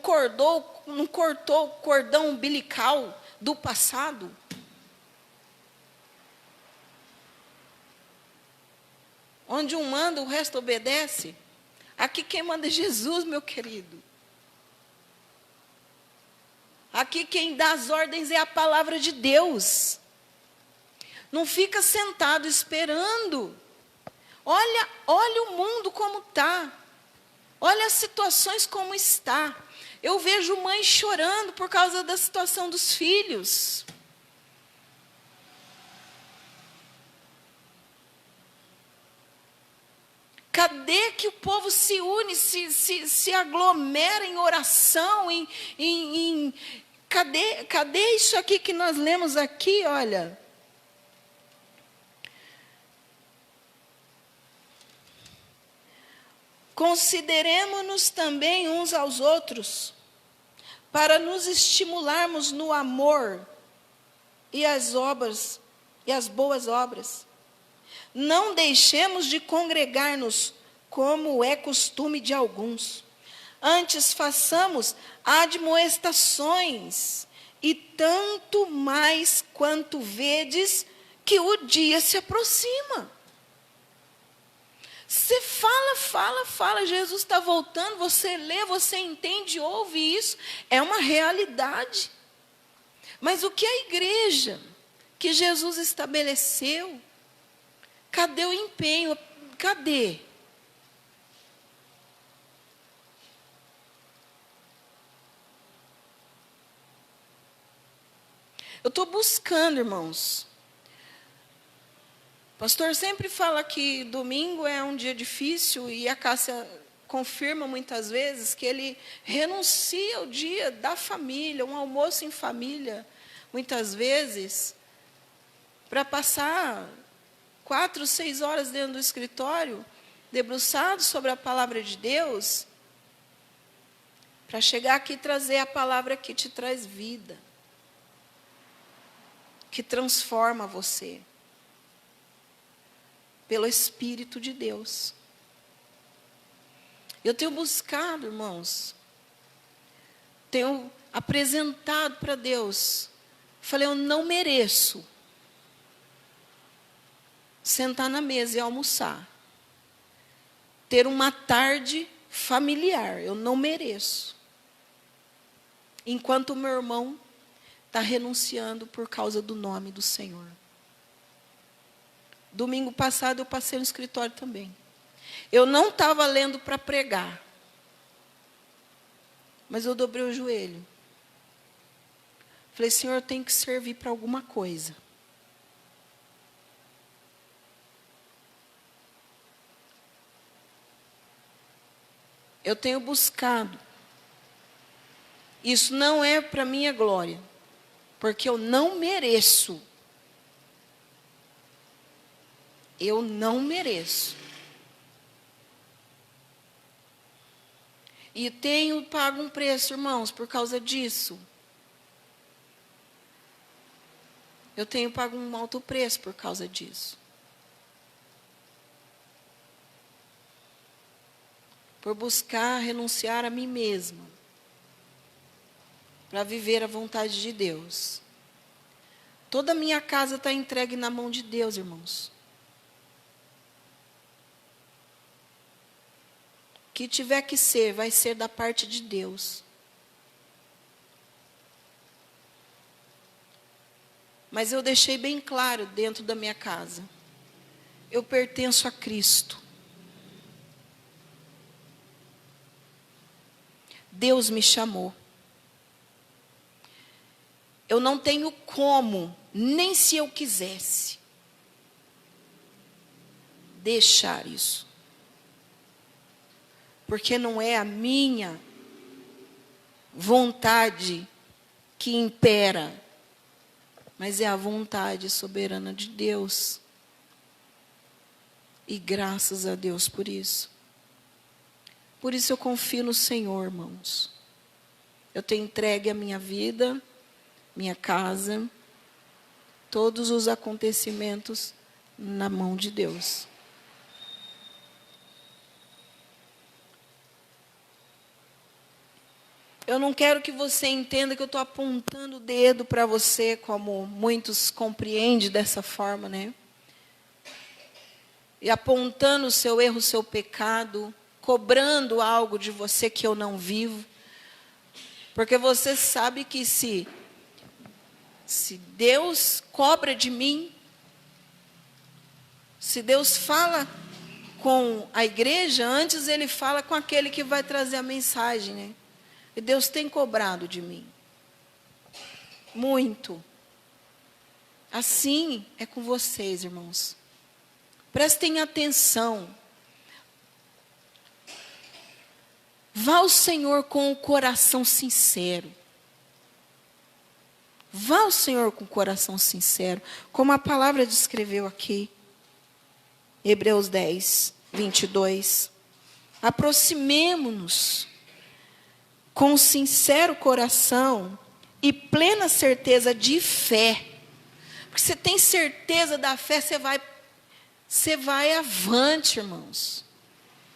cortou o cordão umbilical do passado? Onde um manda, o resto obedece. Aqui quem manda é Jesus, meu querido. Aqui quem dá as ordens é a palavra de Deus. Não fica sentado esperando. Olha o mundo como está. Olha as situações como está. Eu vejo mães chorando por causa da situação dos filhos. Cadê que o povo se une, se aglomera em oração? Cadê isso aqui que nós lemos aqui? Olha. Consideremo-nos também uns aos outros, para nos estimularmos no amor e as obras, e as boas obras. Não deixemos de congregar-nos, como é costume de alguns. Antes façamos admoestações, e tanto mais quanto vedes que o dia se aproxima. Você fala, Jesus está voltando, você lê, você entende, ouve isso, é uma realidade. Mas o que a igreja que Jesus estabeleceu, cadê o empenho? Cadê? Eu estou buscando, irmãos. O pastor sempre fala que domingo é um dia difícil, e a Cássia confirma muitas vezes que ele renuncia ao dia da família, um almoço em família, muitas vezes, para passar 4, 6 horas dentro do escritório, debruçado sobre a palavra de Deus, para chegar aqui e trazer a palavra que te traz vida, que transforma você, pelo Espírito de Deus. Eu tenho buscado, irmãos, tenho apresentado para Deus, falei, eu não mereço sentar na mesa e almoçar, ter uma tarde familiar, eu não mereço, enquanto o meu irmão está renunciando por causa do nome do Senhor. Domingo passado eu passei no escritório também. Eu não estava lendo para pregar, mas eu dobrei o joelho. Falei, Senhor, eu tenho que servir para alguma coisa. Eu tenho buscado. Isso não é para minha glória, porque eu não mereço. Eu não mereço. E tenho pago um preço, irmãos, por causa disso. Eu tenho pago um alto preço por causa disso. Por buscar renunciar a mim mesma. Para viver a vontade de Deus. Toda a minha casa está entregue na mão de Deus, irmãos. O que tiver que ser, vai ser da parte de Deus. Mas eu deixei bem claro dentro da minha casa. Eu pertenço a Cristo. Deus me chamou. Eu não tenho como, nem se eu quisesse, deixar isso. Porque não é a minha vontade que impera, mas é a vontade soberana de Deus. E graças a Deus por isso. Por isso eu confio no Senhor, irmãos. Eu tenho entregue a minha vida, minha casa, todos os acontecimentos na mão de Deus. Eu não quero que você entenda que eu estou apontando o dedo para você, como muitos compreendem dessa forma, né? E apontando o seu erro, o seu pecado, cobrando algo de você que eu não vivo. Porque você sabe que se Deus cobra de mim, se Deus fala com a igreja, antes Ele fala com aquele que vai trazer a mensagem, né? E Deus tem cobrado de mim. Muito. Assim é com vocês, irmãos. Prestem atenção. Vá ao Senhor com o coração sincero. Vá ao Senhor com o coração sincero. Como a palavra descreveu aqui. Hebreus 10, 22. Aproximemo-nos com sincero coração e plena certeza de fé. Porque você tem certeza da fé, você vai avante, irmãos.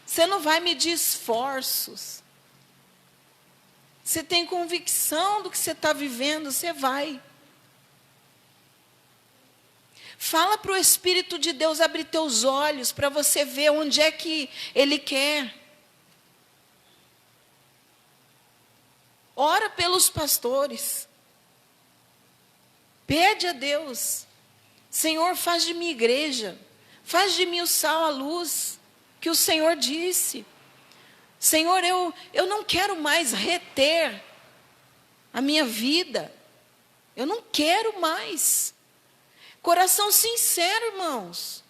Você não vai medir esforços. Você tem convicção do que você está vivendo, você vai. Fala para o Espírito de Deus abrir teus olhos, para você ver onde é que Ele quer. Ora pelos pastores. Pede a Deus. Senhor, faz de mim igreja. Faz de mim o sal, a luz, que o Senhor disse. Senhor, eu não quero mais reter a minha vida. Eu não quero mais. Coração sincero, irmãos.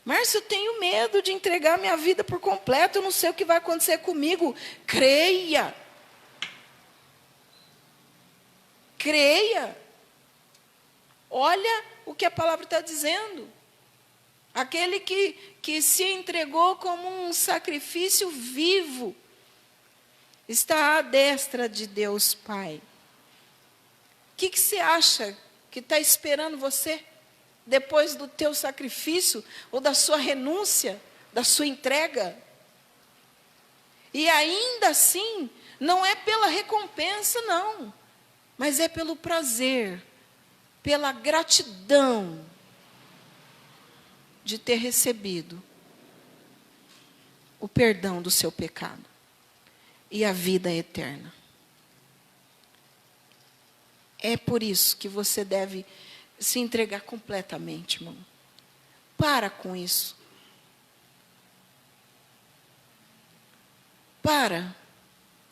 Márcio, eu tenho medo de entregar minha vida por completo. Eu não sei o que vai acontecer comigo. Creia. Creia. Olha o que a palavra está dizendo. Aquele que se entregou como um sacrifício vivo, está à destra de Deus Pai. O que você acha que está esperando você? Depois do teu sacrifício, ou da sua renúncia, da sua entrega? E ainda assim, não é pela recompensa, não. Mas é pelo prazer, pela gratidão de ter recebido o perdão do seu pecado e a vida eterna. É por isso que você deve se entregar completamente, irmão. Para com isso. Para.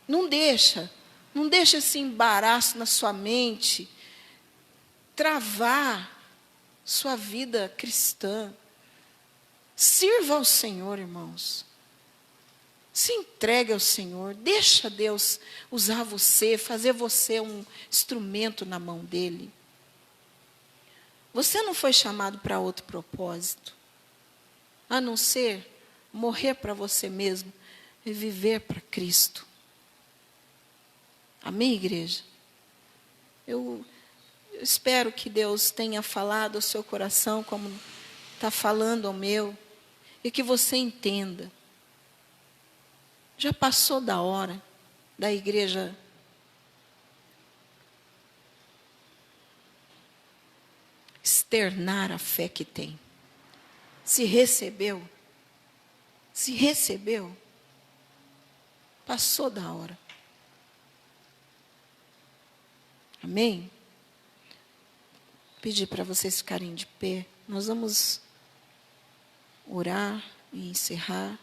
Não deixa esse embaraço na sua mente travar sua vida cristã. Sirva ao Senhor, irmãos. Se entregue ao Senhor. Deixa Deus usar você, fazer você um instrumento na mão dEle. Você não foi chamado para outro propósito, a não ser morrer para você mesmo e viver para Cristo. Amém, igreja? Eu Eu espero que Deus tenha falado ao seu coração como está falando ao meu, e que você entenda. Já passou da hora da igreja externar a fé que tem. Se recebeu, passou da hora. Amém? Pedir para vocês ficarem de pé. Nós vamos orar e encerrar.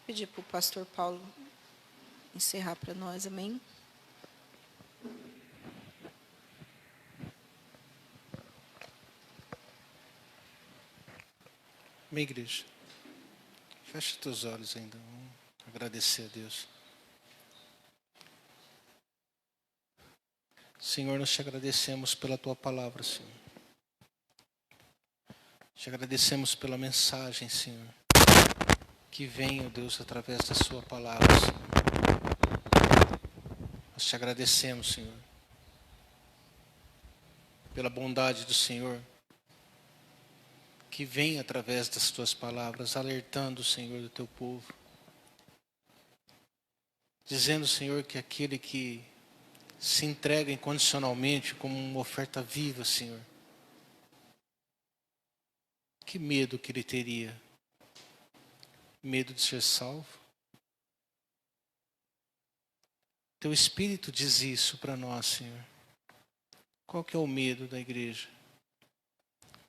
Pedir para o pastor Paulo encerrar para nós, amém? Minha igreja, fecha teus olhos ainda, vamos agradecer a Deus. Senhor, nós te agradecemos pela tua palavra, Senhor. Te agradecemos pela mensagem, Senhor, que vem, ó Deus, através da sua palavra, Senhor. Nós te agradecemos, Senhor, pela bondade do Senhor, que vem através das tuas palavras, alertando, Senhor, do teu povo. Dizendo, Senhor, que aquele que se entrega incondicionalmente como uma oferta viva, Senhor, que medo que ele teria? Medo de ser salvo? Teu Espírito diz isso para nós, Senhor. Qual que é o medo da igreja?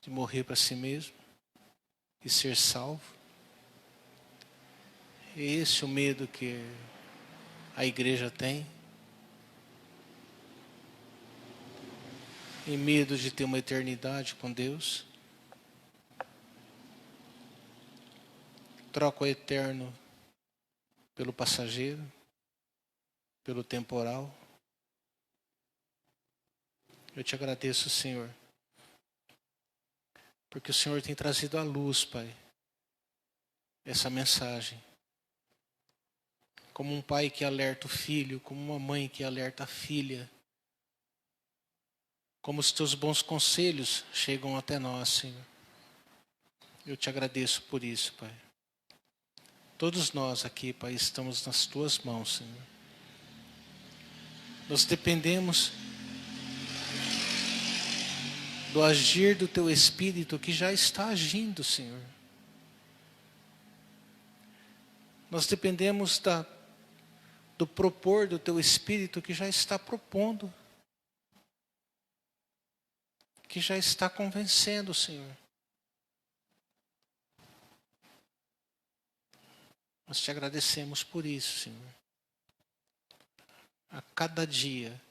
De morrer para si mesmo e ser salvo? É esse o medo que a igreja tem? E medo de ter uma eternidade com Deus? Troca o eterno pelo passageiro, pelo temporal. Eu te agradeço, Senhor, porque o Senhor tem trazido à luz, Pai, essa mensagem. Como um pai que alerta o filho, como uma mãe que alerta a filha. Como os teus bons conselhos chegam até nós, Senhor. Eu te agradeço por isso, Pai. Todos nós aqui, Pai, estamos nas tuas mãos, Senhor. Nós dependemos do agir do teu Espírito que já está agindo, Senhor. Nós dependemos do propor do teu Espírito que já está propondo, que já está convencendo, Senhor. Nós te agradecemos por isso, Senhor. A cada dia,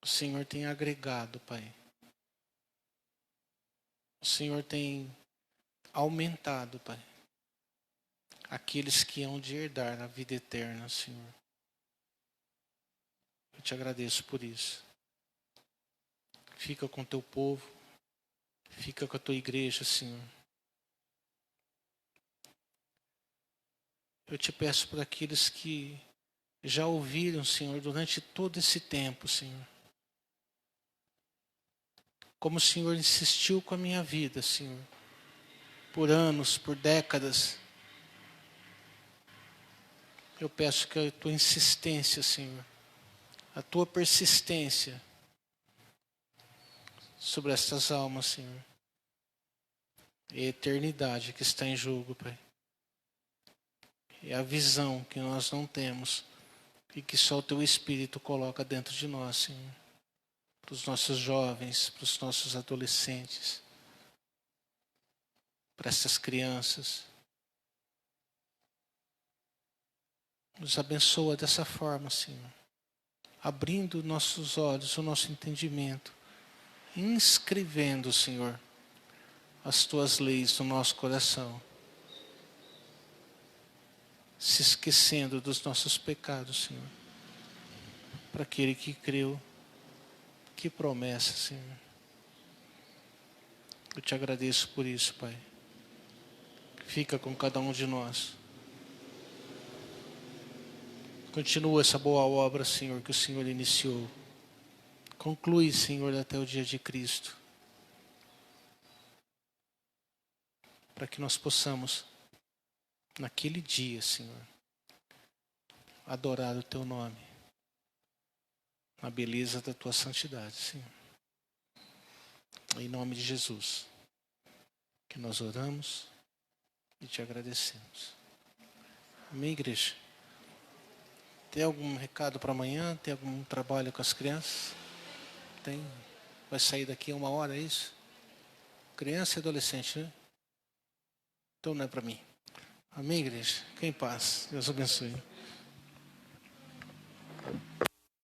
o Senhor tem agregado, Pai. O Senhor tem aumentado, Pai, aqueles que hão de herdar a vida eterna, Senhor. Eu te agradeço por isso. Fica com teu povo, fica com a tua igreja, Senhor. Eu te peço por aqueles que já ouviram, Senhor, durante todo esse tempo, Senhor. Como o Senhor insistiu com a minha vida, Senhor, por anos, por décadas. Eu peço que a tua insistência, Senhor, a tua persistência sobre estas almas, Senhor, é a eternidade que está em jogo, Pai. É a visão que nós não temos e que só o teu Espírito coloca dentro de nós, Senhor. Para os nossos jovens, para os nossos adolescentes, para essas crianças. Nos abençoa dessa forma, Senhor, abrindo nossos olhos, o nosso entendimento, inscrevendo, Senhor, as tuas leis no nosso coração, se esquecendo dos nossos pecados, Senhor, para aquele que creu. Que promessa, Senhor. Eu te agradeço por isso, Pai. Fica com cada um de nós. Continua essa boa obra, Senhor, que o Senhor iniciou. Conclui, Senhor, até o dia de Cristo. Para que nós possamos, naquele dia, Senhor, adorar o Teu nome. Na beleza da Tua santidade, Senhor. Em nome de Jesus. Que nós oramos e Te agradecemos. Amém, igreja? Tem algum recado para amanhã? Tem algum trabalho com as crianças? Tem? Vai sair daqui 1 hora, é isso? Criança e adolescente, né? Então não é para mim. Amém, igreja? Fique em paz. Deus abençoe.